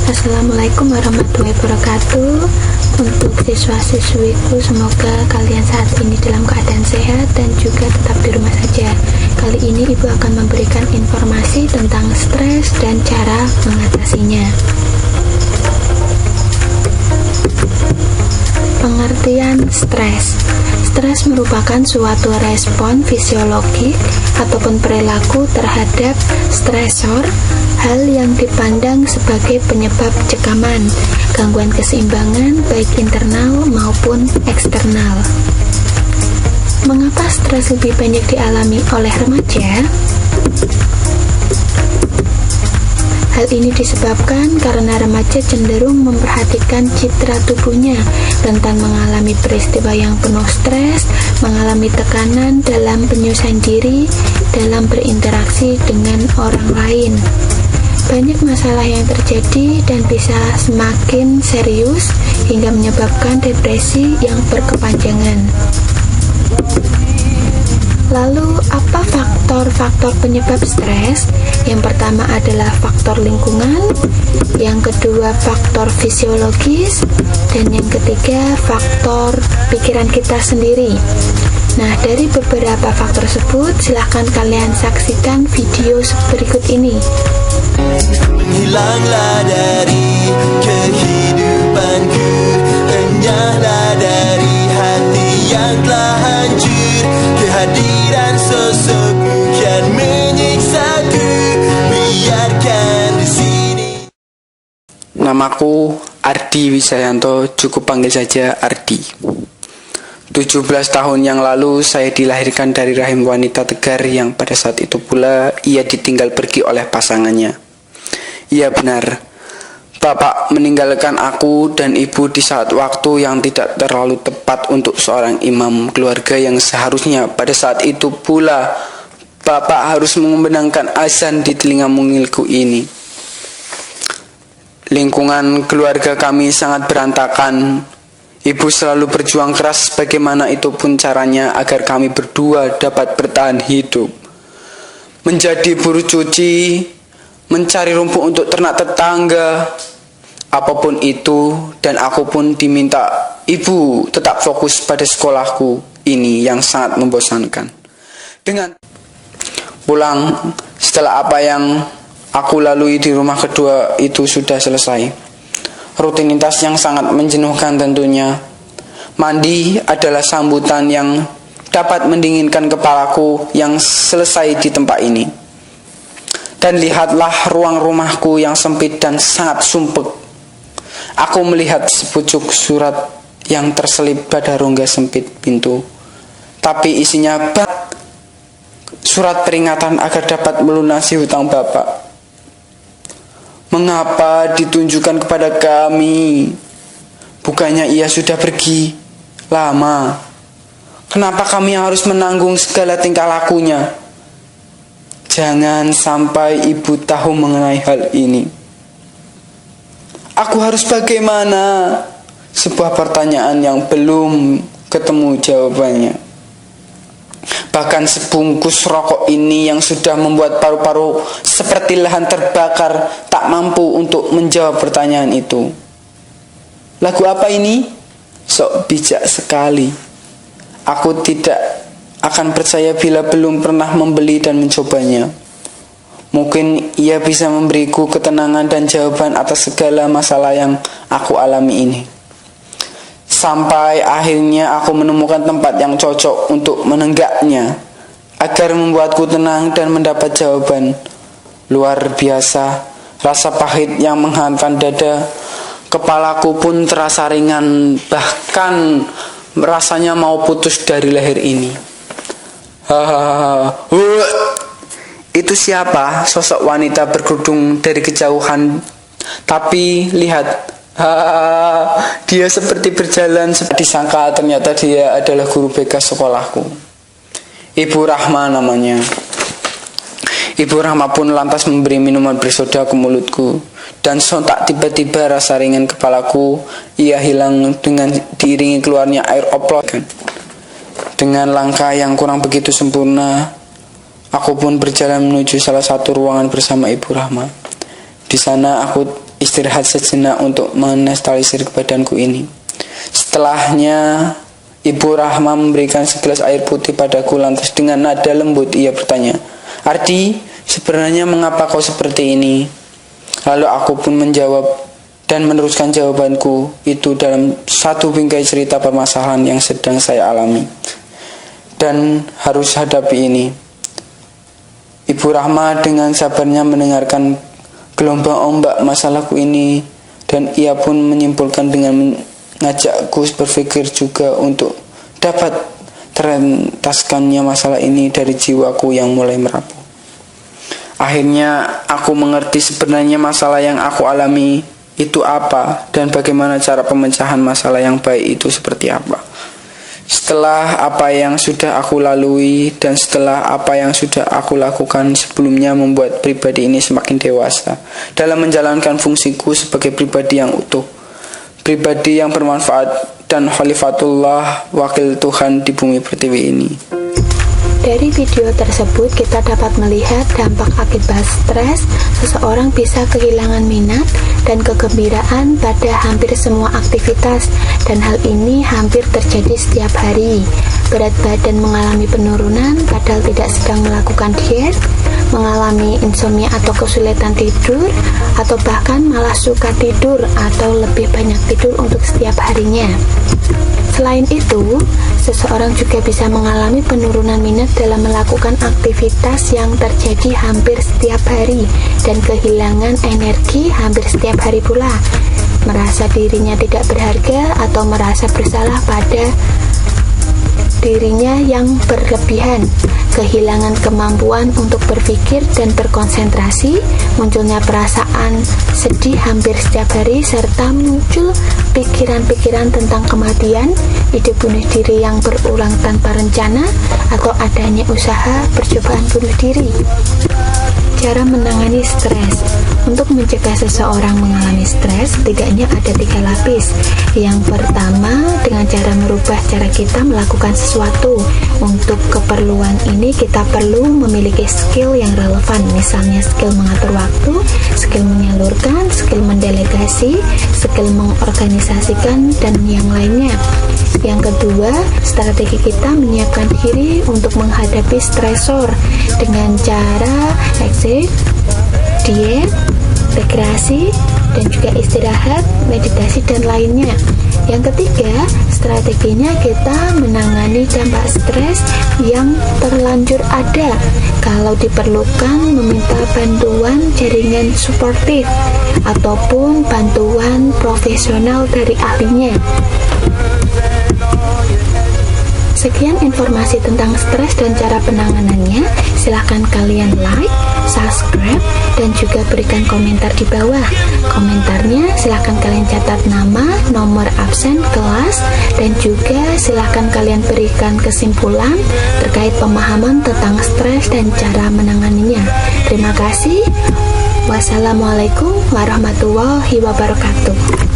Assalamualaikum warahmatullahi wabarakatuh. Untuk siswa-siswiku, semoga kalian saat ini dalam keadaan sehat dan juga tetap di rumah saja. Kali ini Ibu akan memberikan informasi tentang stres dan cara mengatasinya. Pengertian stres. Stres merupakan suatu respon fisiologik ataupun perilaku terhadap stresor, hal yang dipandang sebagai penyebab cekaman, gangguan keseimbangan baik internal maupun eksternal. Mengapa stres lebih banyak dialami oleh remaja? Hal ini disebabkan karena remaja cenderung memperhatikan citra tubuhnya, rentan mengalami peristiwa yang penuh stres, mengalami tekanan dalam penyusahan diri, dalam berinteraksi dengan orang lain. Banyak masalah yang terjadi dan bisa semakin serius hingga menyebabkan depresi yang berkepanjangan. Lalu, apa faktor-faktor penyebab stres? Yang pertama adalah faktor lingkungan, yang kedua faktor fisiologis, dan yang ketiga faktor pikiran kita sendiri. Nah, dari beberapa faktor tersebut, silahkan kalian saksikan video berikut ini. Hilanglah dari kehidupanku, enyahlah dari hati yang telah hancur. Kehadiran sosokmu kian menyiksaku, biarkan di sini. Namaku Ardi Wijayanto, cukup panggil saja Ardi. 17 tahun yang lalu saya dilahirkan dari rahim wanita tegar yang pada saat itu pula ia ditinggal pergi oleh pasangannya. Iya benar, bapak meninggalkan aku dan ibu di saat waktu yang tidak terlalu tepat untuk seorang imam keluarga yang seharusnya pada saat itu pula bapak harus mengumandangkan azan di telinga mungilku ini. Lingkungan keluarga kami sangat berantakan. Ibu selalu berjuang keras bagaimana itu pun caranya agar kami berdua dapat bertahan hidup. Menjadi buruh cuci, mencari rumput untuk ternak tetangga, apapun itu, dan aku pun diminta ibu tetap fokus pada sekolahku ini yang sangat membosankan. Dengan pulang setelah apa yang aku lalui di rumah kedua itu sudah selesai. Rutinitas yang sangat menjenuhkan tentunya. Mandi adalah sambutan yang dapat mendinginkan kepalaku yang selesai di tempat ini. Dan lihatlah ruang rumahku yang sempit dan sangat sumpek. Aku melihat sepucuk surat yang terselip pada rongga sempit pintu. Tapi isinya surat peringatan agar dapat melunasi hutang bapak. Mengapa ditunjukkan kepada kami? Bukannya ia sudah pergi lama. Kenapa kami harus menanggung segala tingkah lakunya? Jangan sampai ibu tahu mengenai hal ini. Aku harus bagaimana? Sebuah pertanyaan yang belum ketemu jawabannya. Bahkan sebungkus rokok ini yang sudah membuat paru-paru seperti lahan terbakar tak mampu untuk menjawab pertanyaan itu. Lagu apa ini? Sok bijak sekali. Aku tidak akan percaya bila belum pernah membeli dan mencobanya. Mungkin ia bisa memberiku ketenangan dan jawaban atas segala masalah yang aku alami ini. Sampai akhirnya aku menemukan tempat yang cocok untuk menenggaknya agar membuatku tenang dan mendapat jawaban. Luar biasa, rasa pahit yang menghantam dada. Kepalaku pun terasa ringan, bahkan rasanya mau putus dari leher ini. Itu siapa? Sosok wanita berkerudung dari kejauhan. Tapi lihat, dia seperti berjalan. Disangka ternyata dia adalah guru BK sekolahku. Ibu Rahma namanya. Ibu Rahma pun lantas memberi minuman bersoda ke mulutku. Dan sontak tiba-tiba rasa ringan kepalaku ia hilang dengan diiringi keluarnya air oplosan. Dengan langkah yang kurang begitu sempurna, aku pun berjalan menuju salah satu ruangan bersama Ibu Rahma. Di sana aku istirahat sejenak untuk menestalisir badanku ini. Setelahnya, Ibu Rahma memberikan segelas air putih padaku, lantas dengan nada lembut ia bertanya, "Ardi, sebenarnya mengapa kau seperti ini?" Lalu aku pun menjawab dan meneruskan jawabanku itu dalam satu bingkai cerita permasalahan yang sedang saya alami dan harus hadapi ini. Ibu Rahma dengan sabarnya mendengarkan gelombang ombak masalahku ini, dan ia pun menyimpulkan dengan mengajakku berpikir juga untuk dapat terentaskannya masalah ini dari jiwaku yang mulai merapuh. Akhirnya aku mengerti sebenarnya masalah yang aku alami itu apa dan bagaimana cara pemecahan masalah yang baik itu seperti apa. Setelah apa yang sudah aku lalui dan setelah apa yang sudah aku lakukan sebelumnya membuat pribadi ini semakin dewasa dalam menjalankan fungsiku sebagai pribadi yang utuh, pribadi yang bermanfaat dan khalifatullah, wakil Tuhan di bumi pertiwi ini. Dari video tersebut kita dapat melihat dampak akibat stres, seseorang bisa kehilangan minat dan kegembiraan pada hampir semua aktivitas, dan hal ini hampir terjadi setiap hari. Berat badan mengalami penurunan padahal tidak sedang melakukan diet, mengalami insomnia atau kesulitan tidur, atau bahkan malah suka tidur atau lebih banyak tidur untuk setiap harinya. Selain itu, seseorang juga bisa mengalami penurunan minat dalam melakukan aktivitas yang terjadi hampir setiap hari dan kehilangan energi hampir setiap hari pula. Merasa dirinya tidak berharga atau merasa bersalah pada dirinya yang berlebihan, kehilangan kemampuan untuk berpikir dan berkonsentrasi, munculnya perasaan sedih hampir setiap hari, serta muncul pikiran-pikiran tentang kematian, ide bunuh diri yang berulang tanpa rencana, atau adanya usaha percobaan bunuh diri. Cara menangani stres. Untuk mencegah seseorang mengalami stres, setidaknya ada 3 lapis. Yang pertama, dengan cara merubah cara kita melakukan sesuatu. Untuk keperluan ini kita perlu memiliki skill yang relevan, misalnya skill mengatur waktu, skill menyalurkan, skill mendelegasi, skill mengorganisasikan, dan yang lainnya. Yang kedua, strategi kita menyiapkan diri untuk menghadapi stresor dengan cara exercise, diet, rekreasi, dan juga istirahat, meditasi, dan lainnya. Yang ketiga, strateginya kita menangani dampak stres yang terlanjur ada. Kalau diperlukan, meminta bantuan jaringan suportif ataupun bantuan profesional dari ahlinya. Sekian informasi tentang stres dan cara penanganannya. Silahkan kalian like, subscribe, dan juga berikan komentar di bawah. Komentarnya silahkan kalian catat nama, nomor absen kelas, dan juga silahkan kalian berikan kesimpulan terkait pemahaman tentang stres dan cara menanganinya. Terima kasih. Wassalamualaikum warahmatullahi wabarakatuh.